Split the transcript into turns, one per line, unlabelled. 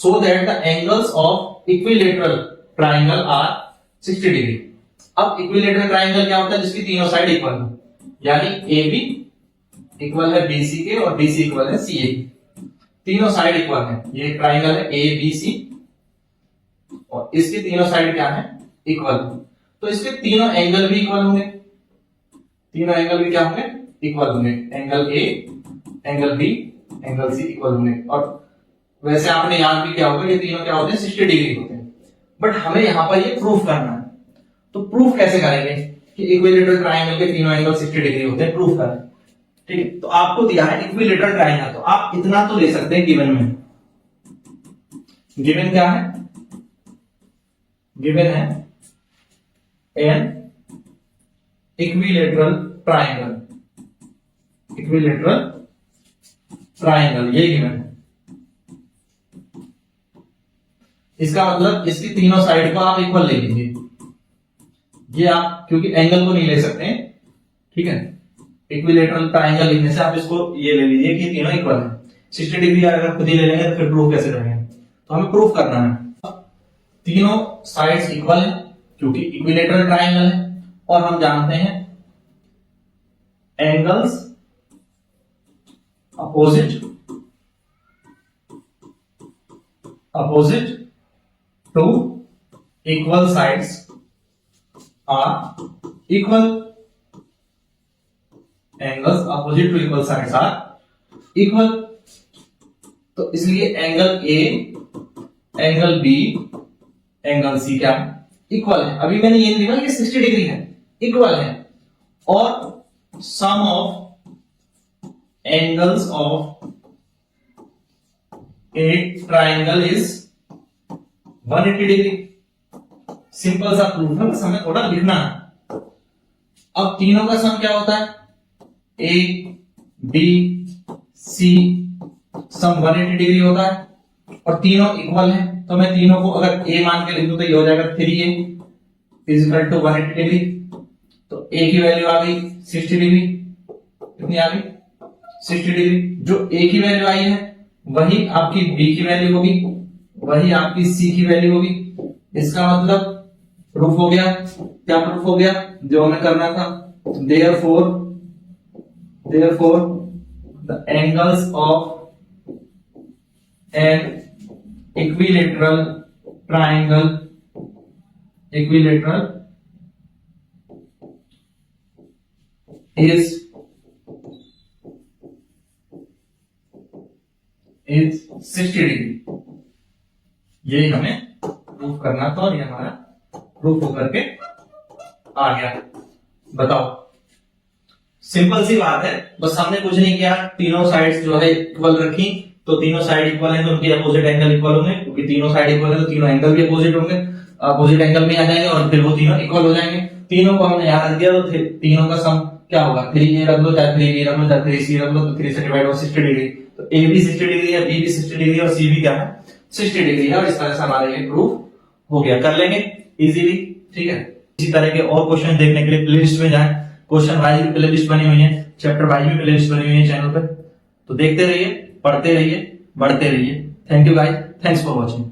so that the angles of equilateral triangle are 60 degree. अब equilateral triangle क्या होता है? जिसकी तीनों साइड इक्वल हो, यानी ए बी इक्वल है बी सी के और बी सी इक्वल है सी ए की, तीनों साइड इक्वल है। ये ट्राइंगल है ए बी सी और इसकी तीनों साइड क्या है? इक्वल। तो इसके तीनों एंगल भी इक्वल होंगे, तीनों एंगल भी क्या होंगे? इक्वल होंगे। Angle A, angle B, angle C equal होंगे। और वैसे आपने याद भी क्या होगा, ये तीनों क्या होते हैं? 60 डिग्री होते हैं। बट हमें यहां पर ये प्रूफ करना है, तो प्रूफ कैसे करेंगे कि इक्विलेटरल ट्राइंगल के तीनों एंगल 60 डिग्री होते हैं? प्रूफ करें। ठीक है, तो आपको दिया है इक्विलेटरल ट्राइंगल, तो आप इतना तो ले सकते हैं गिवन में। गिवन क्या है? गिवन है an equilateral triangle, equilateral triangle ये गिवन है। इसका मतलब इसकी तीनों साइड को आप इक्वल ले लीजिए। ये आप क्योंकि एंगल को नहीं ले सकते हैं, ठीक है, इक्विलेटरल ट्राइंगल लिखने से आप इसको ये ले लीजिए कि तीनों इक्वल है। 60 डिग्री अगर खुद ही ले लेंगे तो फिर प्रूफ कैसे करेंगे? तो हमें प्रूफ करना है तीनों साइड्स इक्वल है क्योंकि इक्विलेटरल ट्राइंगल है, और हम जानते हैं angles opposite to equal sides are equal. Angles opposite to equal sides are equal. तो इसलिए angle A, angle B, angle C क्या है? इक्वल है। अभी मैंने ये लिखा कि 60 डिग्री है, इक्वल है। और sum of angles of a triangle is 180 degree. Simple सा प्रूफ है, बस हमें थोड़ा लिखना है। अब तीनों का सम क्या होता है? A B C some 180 degree होता है और तीनों इक्वल है। तो मैं तीनों को अगर ए मान के लिख दूं तो ये हो जाएगा 3a is equal to 180 degree. तो ए की वैल्यू आ गई 60 डिग्री। कितनी आ गई? 60 डिग्री। जो ए की वैल्यू आई है वही आपकी बी की वैल्यू होगी, वही आपकी सी की वैल्यू होगी। इसका मतलब प्रूफ हो गया। क्या प्रूफ हो गया? जो हमें करना था। therefore the angles of an equilateral triangle is 60 degree. ये हमें प्रूफ करना था और ये हमारा प्रूफ होकर के आ गया। बताओ, सिंपल सी बात है, बस हमने कुछ नहीं किया। तीनों साइड्स जो है इक्वल रखी, तो तीनों साइड इक्वल है तो उनके अपोजिट एंगल इक्वल होंगे, क्योंकि तीनों साइड इक्वल है तो तीनों एंगल भी अपोजिट होंगे, अपोजिट एंगल में आ जाएंगे और फिर वो तीनों इक्वल हो जाएंगे। तीनों को हमने यहाँ रख दिया तो तीनों का सम क्या होगा? 3a रख लो, चाहे 3b रख लो, चाहे 3c रख लो, तो 3 से डिवाइड हो 60 डिग्री। तो a भी 60 डिग्री है, b भी 60 डिग्री और c भी क्या है? 60 डिग्री है। और इस तरह से हमारा ये प्रूफ हो गया। कर लेंगे इजीली, ठीक है। इसी तरह के और क्वेश्चन देखने के लिए प्लेलिस्ट में जाएं। क्वेश्चन वाइज भी प्लेलिस्ट बनी हुई है, चैप्टर वाइज भी प्लेलिस्ट बनी हुई है चैनल पर। तो देखते रहिए, पढ़ते रहिए, बढ़ते रहिए। Thank you guys, thanks for watching.